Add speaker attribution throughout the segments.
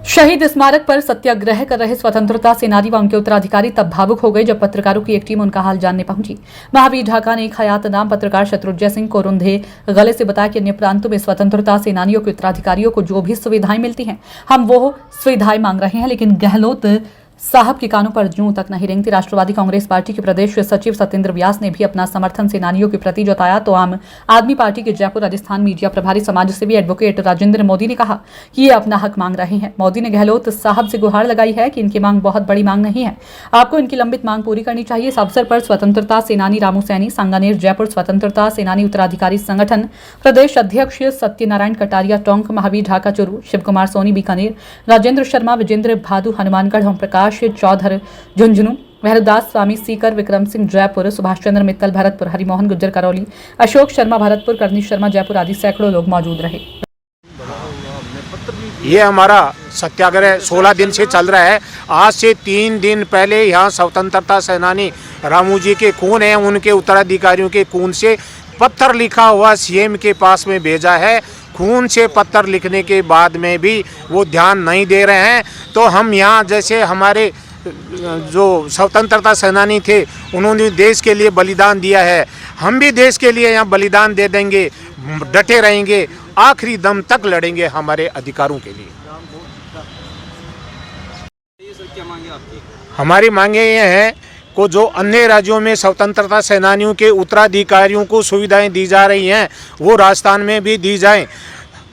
Speaker 1: शहीद स्मारक पर सत्याग्रह कर रहे स्वतंत्रता सेनानी व उनके उत्तराधिकारी तब भावुक हो गए जब पत्रकारों की एक टीम उनका हाल जानने पहुंची। महावीर ढाका ने एक हयात नाम पत्रकार शत्रुंजय सिंह को रुंधे गले से बताया कि अन्य प्रांतों में स्वतंत्रता सेनानियों के उत्तराधिकारियों को जो भी सुविधाएं मिलती हैं, हम वो सुविधाएं मांग रहे हैं, लेकिन गहलोत साहब के कानों पर जूं तक नहीं रेंगती। राष्ट्रवादी कांग्रेस पार्टी के प्रदेश सचिव सत्येंद्र व्यास ने भी अपना समर्थन सेनानियों के प्रति जताया तो आम आदमी पार्टी के जयपुर राजस्थान मीडिया प्रभारी समाज सेवी एडवोकेट राजेंद्र मोदी ने कहा कि ये अपना हक मांग रहे हैं। मोदी ने गहलोत साहब से गुहार लगाई है कि इनकी मांग बहुत बड़ी मांग नहीं है, आपको इनकी लंबित मांग पूरी करनी चाहिए। इस अवसर पर स्वतंत्रता सेनानी रामू सैनी, सांगानेर जयपुर स्वतंत्रता सेनानी उत्तराधिकारी संगठन प्रदेश अध्यक्ष सत्यनारायण कटारिया टोंक, महावीर ढाका चुरू, शिव कुमार सोनी बीकानेर, राजेंद्र शर्मा विजेंद्र भादु हनुमानगढ़, ओम प्रकाश चौधर झुंझुनू, महरुदास स्वामी सीकर, विक्रम सिंह जयपुर, सुभाष चंद्र मित्तल भरतपुर, हरिमोहन गुज्जर करौली, अशोक शर्मा भरतपुर, करनी शर्मा जयपुर आदि सैकड़ों लोग मौजूद रहे।
Speaker 2: ये हमारा सत्याग्रह 16 दिन से चल रहा है। आज से 3 दिन पहले यहाँ स्वतंत्रता सेनानी रामू जी के खून है, उनके उत्तराधिकारियों के खून से पत्थर लिखा हुआ सीएम के पास में भेजा है। खून से पत्थर लिखने के बाद में भी वो ध्यान नहीं दे रहे हैं। तो हम यहाँ जैसे हमारे जो स्वतंत्रता सेनानी थे उन्होंने देश के लिए बलिदान दिया है, हम भी देश के लिए यहाँ बलिदान दे देंगे, डटे रहेंगे, आखिरी दम तक लड़ेंगे हमारे अधिकारों के लिए। हमारी मांगे ये हैं को जो अन्य राज्यों में स्वतंत्रता सेनानियों के उत्तराधिकारियों को सुविधाएं दी जा रही हैं वो राजस्थान में भी दी जाएं।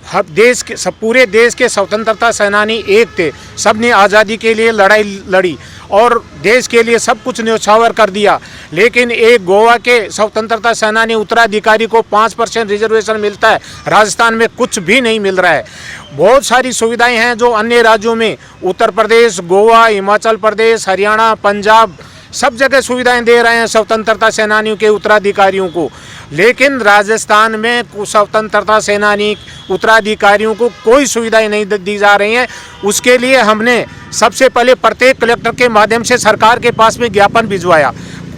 Speaker 2: हर देश के पूरे देश के स्वतंत्रता सेनानी एक थे, सब ने आज़ादी के लिए लड़ाई लड़ी और देश के लिए सब कुछ न्यौछावर कर दिया। लेकिन एक गोवा के स्वतंत्रता सेनानी उत्तराधिकारी को 5% रिजर्वेशन मिलता है, राजस्थान में कुछ भी नहीं मिल रहा है। बहुत सारी सुविधाएं हैं जो अन्य राज्यों में उत्तर प्रदेश, गोवा, हिमाचल प्रदेश, हरियाणा, पंजाब सब जगह सुविधाएं दे रहे हैं स्वतंत्रता सेनानियों के उत्तराधिकारियों को, लेकिन राजस्थान में स्वतंत्रता सेनानी उत्तराधिकारियों को कोई सुविधाएं नहीं दी जा रही हैं। उसके लिए हमने सबसे पहले प्रत्येक कलेक्टर के माध्यम से सरकार के पास में ज्ञापन भिजवाया,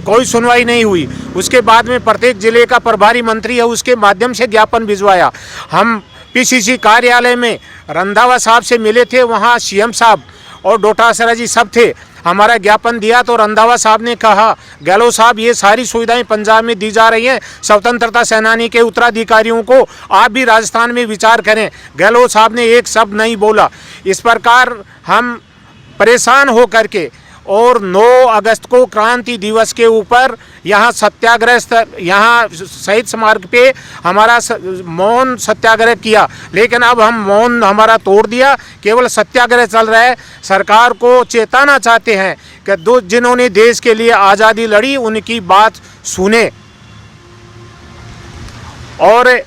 Speaker 2: कोई सुनवाई नहीं हुई। उसके बाद में प्रत्येक जिले का प्रभारी मंत्री है उसके माध्यम से ज्ञापन भिजवाया। हम पीसीसी कार्यालय में रंधावा साहब से मिले थे, वहाँ सीएम साहब और डोटासरा जी सब थे। हमारा ज्ञापन दिया तो रंधावा साहब ने कहा, गहलोत साहब ये सारी सुविधाएं पंजाब में दी जा रही हैं स्वतंत्रता सेनानी के उत्तराधिकारियों को, आप भी राजस्थान में विचार करें। गहलोत साहब ने एक शब्द नहीं बोला। इस प्रकार हम परेशान हो करके और 9 अगस्त को क्रांति दिवस के ऊपर यहाँ सत्याग्रह, यहाँ शहीद स्मारक पे हमारा मौन सत्याग्रह किया, लेकिन अब हम मौन हमारा तोड़ दिया, केवल सत्याग्रह चल रहा है। सरकार को चेताना चाहते हैं कि जिन्होंने देश के लिए आज़ादी लड़ी उनकी बात सुने। और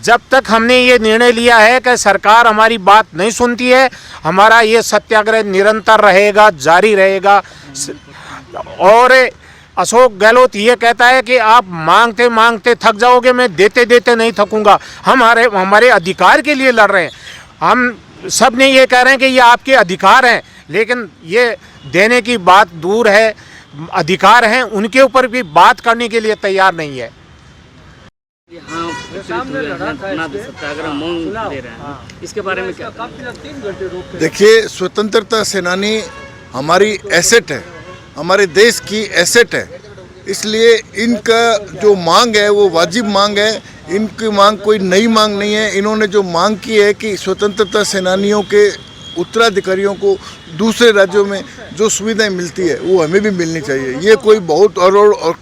Speaker 2: जब तक हमने ये निर्णय लिया है कि सरकार हमारी बात नहीं सुनती है, हमारा ये सत्याग्रह निरंतर रहेगा, जारी रहेगा। और अशोक गहलोत ये कहता है कि आप मांगते मांगते थक जाओगे, मैं देते देते नहीं थकूंगा। हमारे अधिकार के लिए लड़ रहे हैं। हम सब ने ये कह रहे हैं कि ये आपके अधिकार हैं, लेकिन ये देने की बात दूर है, अधिकार हैं उनके ऊपर भी बात करने के लिए तैयार नहीं है।
Speaker 3: सत्याग्रह मौन दे रहे हैं, इसके बारे में क्या?
Speaker 4: देखिए, स्वतंत्रता सेनानी हमारी एसेट है, हमारे देश की एसेट है, इसलिए इनका जो मांग है वो वाजिब मांग है। इनकी मांग कोई नई मांग नहीं है। इन्होंने जो मांग की है कि स्वतंत्रता सेनानियों के उत्तराधिकारियों को दूसरे राज्यों में जो सुविधाएं मिलती है वो हमें भी मिलनी चाहिए। ये कोई बहुत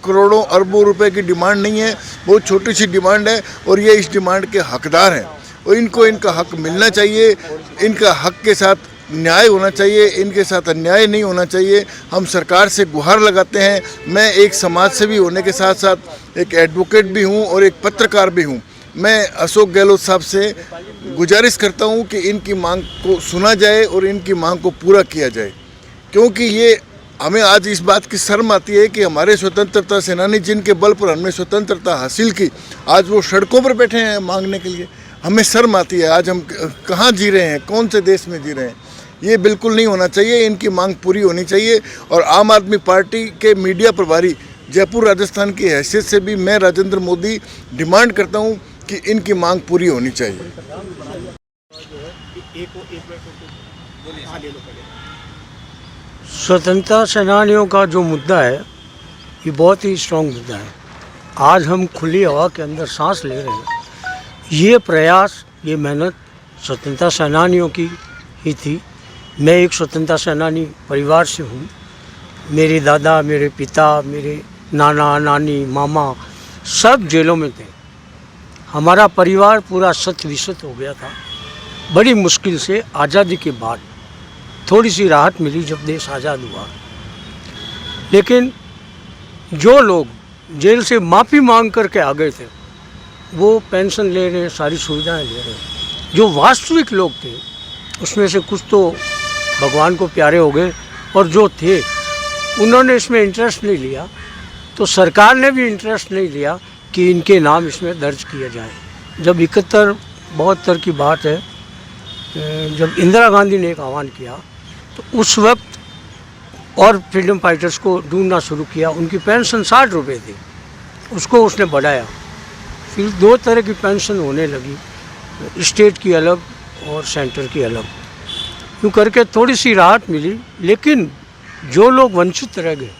Speaker 4: करोड़ों अरबों रुपए की डिमांड नहीं है, बहुत छोटी सी डिमांड है और ये इस डिमांड के हकदार हैं और इनको इनका हक मिलना चाहिए। इनका हक के साथ न्याय होना चाहिए, इनके साथ अन्याय नहीं होना चाहिए। हम सरकार से गुहार लगाते हैं। मैं एक समाज सेवी होने के साथ साथ एक एडवोकेट भी हूँ और एक पत्रकार भी हूँ। मैं अशोक गहलोत साहब से गुजारिश करता हूं कि इनकी मांग को सुना जाए और इनकी मांग को पूरा किया जाए, क्योंकि ये हमें आज इस बात की शर्म आती है कि हमारे स्वतंत्रता सेनानी जिनके बल पर हमने स्वतंत्रता हासिल की, आज वो सड़कों पर बैठे हैं मांगने के लिए। हमें शर्म आती है। आज हम कहाँ जी रहे हैं, कौन से देश में जी रहे हैं? ये बिल्कुल नहीं होना चाहिए। इनकी मांग पूरी होनी चाहिए। और आम आदमी पार्टी के मीडिया प्रभारी जयपुर राजस्थान की हैसियत से भी मैं राजेंद्र मोदी डिमांड करता हूँ कि इनकी मांग पूरी होनी चाहिए।
Speaker 5: स्वतंत्रता सेनानियों का जो मुद्दा है ये बहुत ही स्ट्रॉन्ग मुद्दा है। आज हम खुली हवा के अंदर सांस ले रहे हैं। ये प्रयास, ये मेहनत स्वतंत्रता सेनानियों की ही थी। मैं एक स्वतंत्रता सेनानी परिवार से हूँ। मेरे दादा, मेरे पिता, मेरे नाना, नानी, मामा सब जेलों में थे। हमारा परिवार पूरा सत विसत हो गया था। बड़ी मुश्किल से आज़ादी के बाद थोड़ी सी राहत मिली जब देश आज़ाद हुआ। लेकिन जो लोग जेल से माफ़ी मांग करके आ गए थे वो पेंशन ले रहे हैं, सारी सुविधाएं ले रहे हैं। जो वास्तविक लोग थे उसमें से कुछ तो भगवान को प्यारे हो गए और जो थे उन्होंने इसमें इंटरेस्ट नहीं लिया। तो सरकार ने भी इंटरेस्ट नहीं लिया कि इनके नाम इसमें दर्ज किया जाए। जब 71-72 की बात है, जब इंदिरा गांधी ने एक आह्वान किया तो उस वक्त और फ्रीडम फाइटर्स को ढूंढना शुरू किया। उनकी पेंशन 60 रुपये थी, उसको उसने बढ़ाया। फिर 2 तरह की पेंशन होने लगी, स्टेट की अलग और सेंटर की अलग। यूँ करके थोड़ी सी राहत मिली। लेकिन जो लोग वंचित रह गए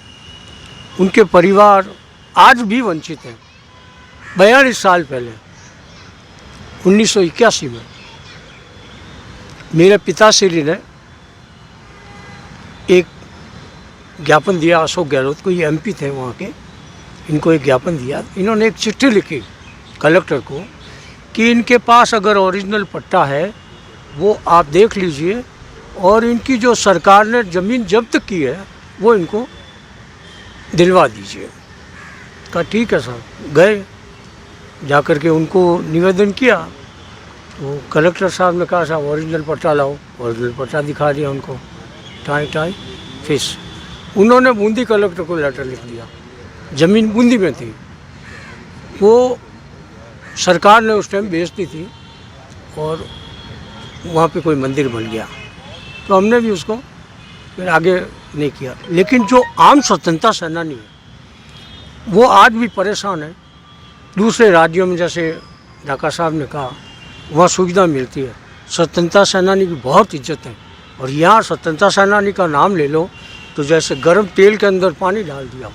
Speaker 5: उनके परिवार आज भी वंचित हैं। 42 साल पहले 1981 में मेरे पिताश्री ने एक ज्ञापन दिया अशोक गहलोत को। ये MP थे वहाँ के। इनको एक ज्ञापन दिया। इन्होंने एक चिट्ठी लिखी कलेक्टर को कि इनके पास अगर ओरिजिनल पट्टा है वो आप देख लीजिए और इनकी जो सरकार ने ज़मीन जब्त की है वो इनको दिलवा दीजिए। कहा ठीक है साहब। गए, जाकर के उनको निवेदन किया तो कलेक्टर साहब ने कहा साहब ओरिजिनल पट्टा लाओ। ओरिजिनल पट्टा दिखा दिया उनको, टाई फिश। उन्होंने बूंदी कलेक्टर को लेटर लिख दिया। ज़मीन बूंदी में थी, वो सरकार ने उस टाइम बेच दी थी और वहाँ पे कोई मंदिर बन गया। तो हमने भी उसको फिर आगे नहीं किया। लेकिन जो आम स्वतंत्रता सेनानी है वो आज भी परेशान है। दूसरे राज्यों में जैसे ढाका साहब ने कहा वहाँ सुविधा मिलती है। स्वतंत्रता सेनानी की बहुत इज्जत है। और यहाँ स्वतंत्रता सेनानी का नाम ले लो तो जैसे गर्म तेल के अंदर पानी डाल दिया।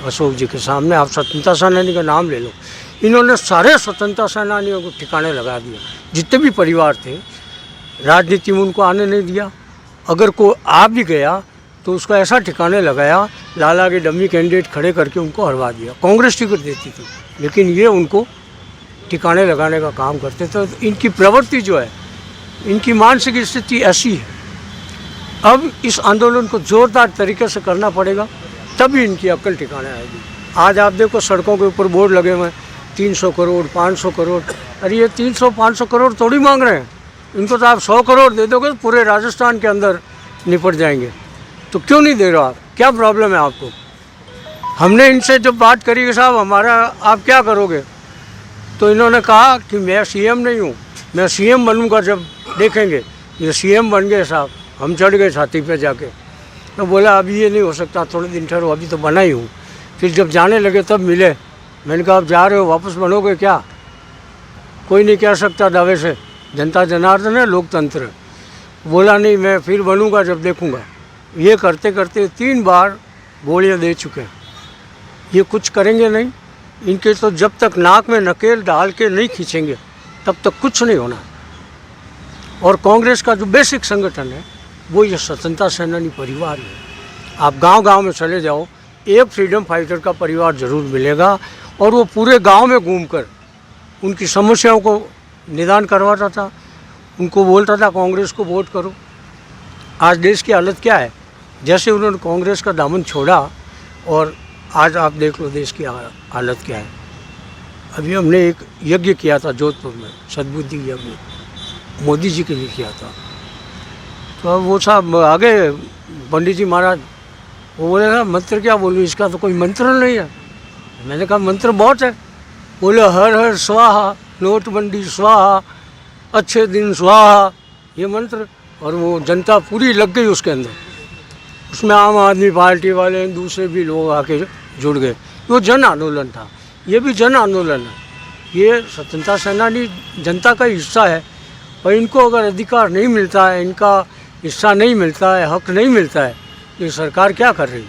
Speaker 5: अशोक जी के सामने आप स्वतंत्रता सेनानी का नाम ले लो। इन्होंने सारे स्वतंत्रता सेनानियों को ठिकाने लगा दिया। जितने भी परिवार थे राजनीति में उनको आने नहीं दिया। अगर कोई आ भी गया तो उसको ऐसा ठिकाने लगाया, लाला के डमी कैंडिडेट खड़े करके उनको हरवा दिया। कांग्रेस टिकट देती थी लेकिन ये उनको ठिकाने लगाने का काम करते थे। तो इनकी प्रवृत्ति जो है, इनकी मानसिक स्थिति ऐसी है। अब इस आंदोलन को ज़ोरदार तरीके से करना पड़ेगा तभी इनकी अक्ल ठिकाने आएगी। आज आप देखो सड़कों के ऊपर बोर्ड लगे हुए हैं 300 करोड़ 500 करोड़। अरे ये 300-500 करोड़ थोड़ी मांग रहे हैं। इनको तो आप 100 करोड़ दे दोगे तो पूरे राजस्थान के अंदर निपट जाएंगे। तो क्यों नहीं दे रहे हो आप? क्या प्रॉब्लम है आपको? हमने इनसे जब बात करी कि साहब हमारा आप क्या करोगे, तो इन्होंने कहा कि मैं CM नहीं हूँ, मैं CM बनूँगा जब देखेंगे। ये CM बन गए साहब। हम चढ़ गए छाती पे जाके। तो बोला अभी ये नहीं हो सकता, थोड़े दिन ठहरो, अभी तो बना ही हूँ। फिर जब जाने लगे तब मिले। मैंने कहा आप जा रहे हो, वापस बनोगे क्या? कोई नहीं कह सकता दावे से, जनता जनार्दन है, लोकतंत्र। बोला नहीं मैं फिर बनूंगा जब देखूंगा। ये करते करते 3 बार गोलियां दे चुके हैं। ये कुछ करेंगे नहीं। इनके तो जब तक नाक में नकेल डाल के नहीं खींचेंगे तब तक कुछ नहीं होना। और कांग्रेस का जो बेसिक संगठन है वो ये स्वतंत्रता सेनानी परिवार है। आप गांव-गांव में चले जाओ, एक फ्रीडम फाइटर का परिवार ज़रूर मिलेगा और वो पूरे गांव में घूमकर उनकी समस्याओं को निदान करवाता था। उनको बोलता था कांग्रेस को वोट करो। आज देश की हालत क्या है? जैसे उन्होंने कांग्रेस का दामन छोड़ा और आज आप देख लो देश की हालत क्या है। अभी हमने एक यज्ञ किया था जोधपुर में, सद्बुद्धि यज्ञ, मोदी जी के लिए किया था। तो वो साहब आ गए पंडित जी महाराज, वो बोले ना मंत्र क्या बोलूँ, इसका तो कोई मंत्र नहीं है। मैंने कहा मंत्र बहुत है। बोले हर हर स्वाहा, नोटबंदी स्वाहा, अच्छे दिन स्वाहा, ये मंत्र। और वो जनता पूरी लग गई उसके अंदर। उसमें आम आदमी पार्टी वाले दूसरे भी लोग आके जुड़ गए। वो जन आंदोलन था, ये भी जन आंदोलन है। ये स्वतंत्रता सेनानी जनता का हिस्सा है और इनको अगर अधिकार नहीं मिलता है, इनका हिस्सा नहीं मिलता है, हक नहीं मिलता है, ये सरकार क्या कर रही है?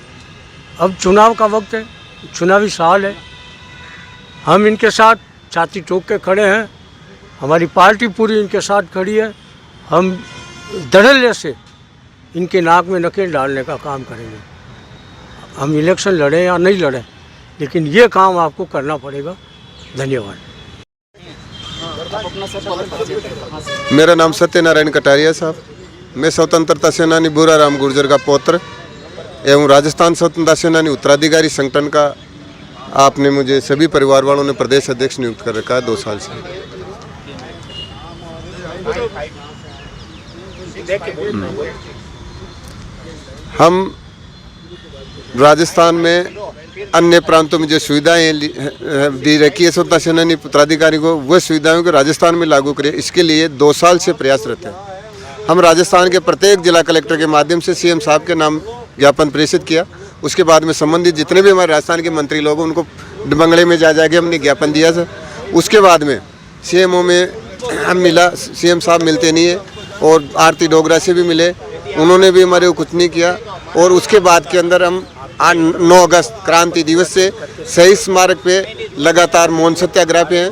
Speaker 5: अब चुनाव का वक्त है, चुनावी साल है, हम इनके साथ छाती ठोक के खड़े हैं, हमारी पार्टी पूरी इनके साथ खड़ी है। हम धड़ल्ले से इनके नाक में नकेल डालने का काम करेंगे। हम इलेक्शन लड़ें या नहीं लड़ें, लेकिन ये काम आपको करना पड़ेगा। धन्यवाद।
Speaker 6: मेरा नाम सत्यनारायण कटारिया साहब। मैं स्वतंत्रता सेनानी बुरा राम गुर्जर का पौत्र एवं राजस्थान स्वतंत्रता सेनानी उत्तराधिकारी संगठन का आपने मुझे सभी परिवार वालों ने प्रदेश अध्यक्ष नियुक्त कर रखा है 2 साल से। हम राजस्थान में अन्य प्रांतों में जो सुविधाएं दी रखी है स्वतंत्रता सेनानी उत्तराधिकारी को, वह सुविधाओं को राजस्थान में लागू करें, इसके लिए 2 साल से प्रयासरत हैं। हम राजस्थान के प्रत्येक जिला कलेक्टर के माध्यम से सीएम साहब के नाम ज्ञापन प्रेषित किया। उसके बाद में संबंधित जितने भी हमारे राजस्थान के मंत्री लोग हैं उनको बंगले में जाके हमने ज्ञापन दिया था। उसके बाद में सीएमओ में हम मिला, सीएम साहब मिलते नहीं है, और आरती डोगरा से भी मिले, उन्होंने भी हमारे को कुछ नहीं किया। और उसके बाद के अंदर हम 9 अगस्त क्रांति दिवस से शहीद स्मारक पे लगातार मौन सत्याग्रह पे हैं।